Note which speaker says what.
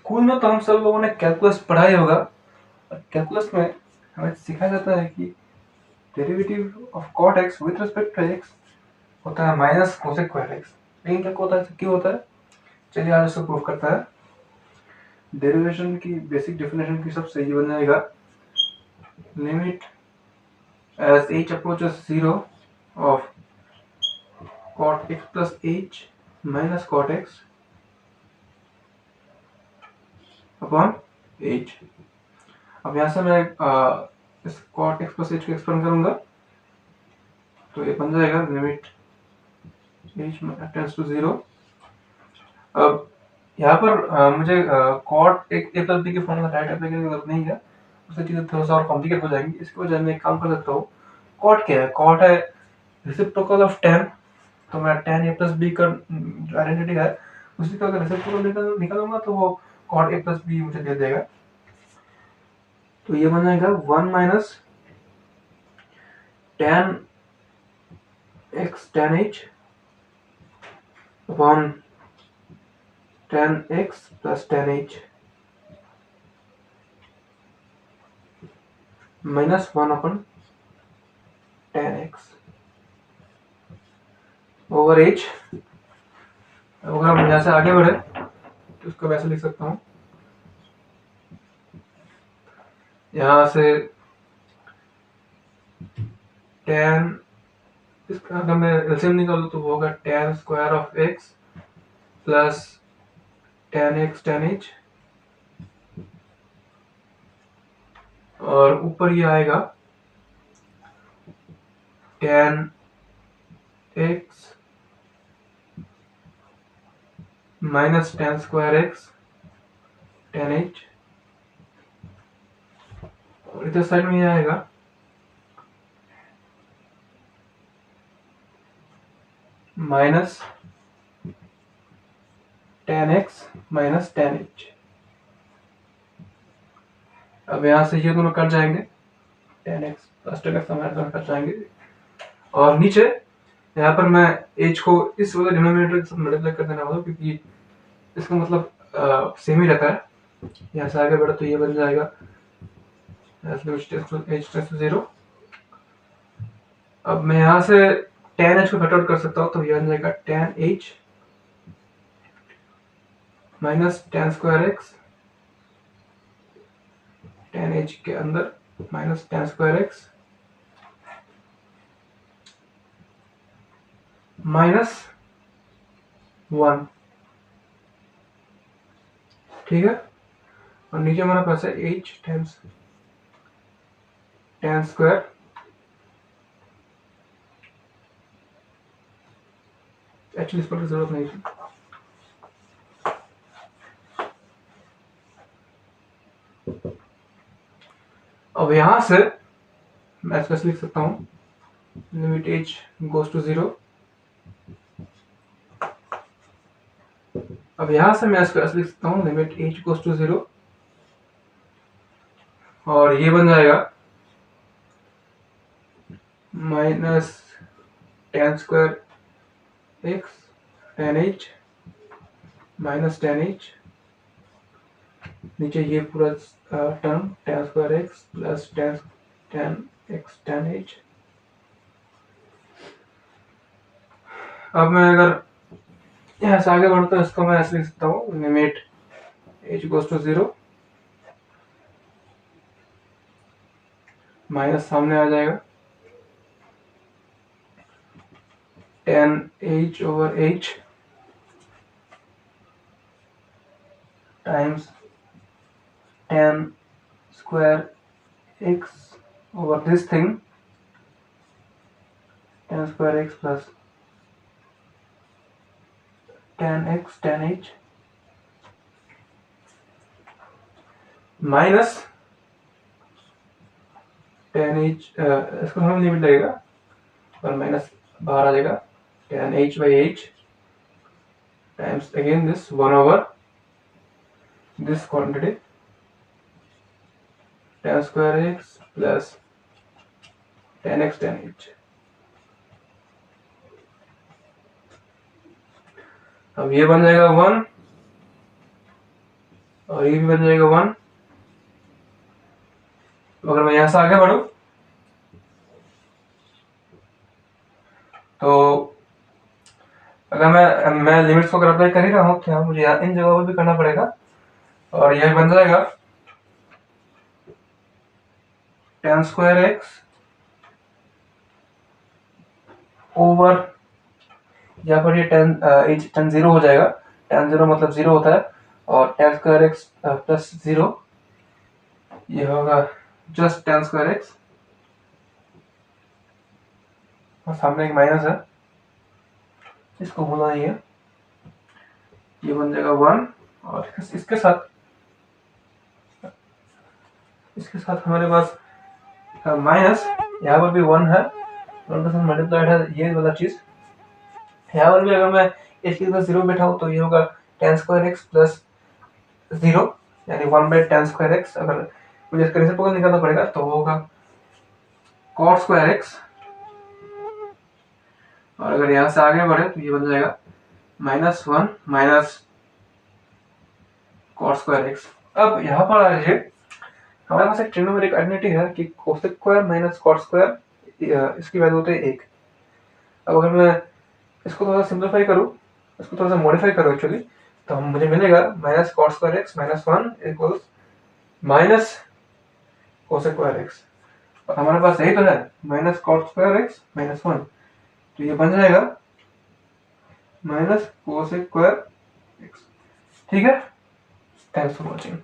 Speaker 1: School में तो हम सब लोगों ने कैलकुलस पढ़ा ही होगा। कैलकुलस में हमें सिखाया जाता है कि derivative of cot x with respect to x होता है माइनस कोसेक स्क्वायर एक्स। लेकिन क्या होता है, क्यों होता है, चलिए आज इसको प्रूव करता है। डेरिवेशन की बेसिक डेफिनेशन की सबसे ये बन जाएगा limit as h approaches 0 of cot x plus h minus cot x upon h। अब यहाँ से मैं इस cot x plus h को एक्सपेंड करूंगा तो ये बन जाएगा लिमिट h टेंड्स टू 0। अब यहाँ पर मुझे cot एक a plus b के फॉर्म में राइट अप्लाई करने की जरूरत नहीं है, उससे चीज़ें थोड़ा सा और कॉम्प्लिकेट हो जाएंगी। इसकी वजह मैं एक काम कर सकता हूँ, cot क्या है, cot है रेसिप्रोकल ऑफ tan। तो मैं tan a plus b का आइडेंटिटी है, उसी का अगर रेसिप्रोकल निकालूंगा तो वो cot a plus b मुझे दे देगा। तो ये बन जाएगा 1 minus tan x tan h upon tan x plus tan h minus 1 अपन tan x ओवर h। अगर हम यहाँ से आगे बढ़े तो इसको वैसे लिख सकता हूँ, यहाँ से tan, इसका अगर मैं एलसीएम निकालूँ तो होगा tan square of x plus tan x tan h, और ऊपर ये आएगा tan x minus tan square x tan h, और इधर साइड में ये आएगा minus tan x minus tan h। अब यहाँ से ये दोनों कट जाएंगे, tan x plus tan x हमारे कट जाएंगे, और नीचे यहाँ पर मैं h को इस वाले डिनोमिनेटर के साथ मल्टीप्लाई कर देना होगा क्योंकि इसका मतलब सेम ही रहता है। यहाँ से आगे बढ़े तो ये बन जाएगा h 0। अब मैं यहाँ से tan h को कट आउट कर सकता हूँ, तो ये बन जाएगा tan h minus tan square x, tan h के अंदर minus tan square x minus 1, ठीक है। और नीचे हमारा पास है h times tan square actually इस पर की जरूरत नहीं थी। अब यहाँ से मैं इसका लिख सकता हूँ लिमिट h गोज टू 0। अब यहाँ से मैं इसका लिख सकता हूँ लिमिट h गोज टू 0, और ये बन जाएगा minus tan square x tan h minus tan h, नीचे ये पूरा term tan square x plus tan x tan h। अब मैं अगर यहाँ से आगे बढ़ता हूँ, इसको मैं ऐसे लिख सकता हूँ limit h goes to 0, minus सामने आ जाएगा tan h over h times tan square x over this thing tan square x plus tan x tan h minus tan h, इसको हम लिमिट लगेगा और माइनस बाहर आ जाएगा tan h by h times again this 1 over this quantity tan square x plus tan x tan h। अब ये बन जाएगा 1 और ये भी बन जाएगा 1। तो अगर मैं यहाँ से आगे बढ़ूँ तो अगर मैं लिमिट्स को अगर अप्लाई कर ही रहा हूँ तो यहाँ मुझे इन जगहों पर भी करना पड़ेगा, और यह बन जाएगा tan स्क्वायर एक्स ओवर, यहाँ पर ये tan 0 हो जाएगा। tan 0 मतलब 0 होता है, और tan स्क्वायर एक्स प्लस 0 ये होगा जस्ट tan स्क्वायर एक्स, और सामने एक माइनस है, इसको भूलना नहीं है। ये बन जाएगा 1, और इसके साथ हमारे पास माइनस, यहाँ पर भी 1 है, 1 के साथ मल्टीप्लाइड है ये वाला चीज। यहाँ पर भी अगर मैं इसके साथ 0 बैठाऊँ तो ये होगा tan स्क्वायर एक्स प्लस 0, यानी 1/tan स्क्वायर एक्स। अगर मुझे इसका रेसिप्रोकल निकालना पड़ेगा तो वो होगा cot स्क्वायर एक्स, और अगर यहाँ से आगे बढ़े तो ये बन जाएगा -1 माइनस cot स्क्वायर एक्स। अब यहाँ पर आ जाइए, हमारे पास एक ट्रिग्नोमेट्रिक आइडेंटिटी है कि cosec square minus cot square इसकी वैल्यू होती है 1। अब अगर मैं इसको थोड़ा सिंप्लीफाई करूँ, इसको थोड़ा सा मॉडिफाई करूँ एक्चुअली, तो मुझे मिलेगा minus cot square x minus 1 equals minus cosec square x. और हमारे पास यही तो है minus cot square x minus 1, तो ये बन जाएगा माइनस कोसेक स्क्वायर एक्स। ठीक है, थैंक्स फॉर वॉचिंग।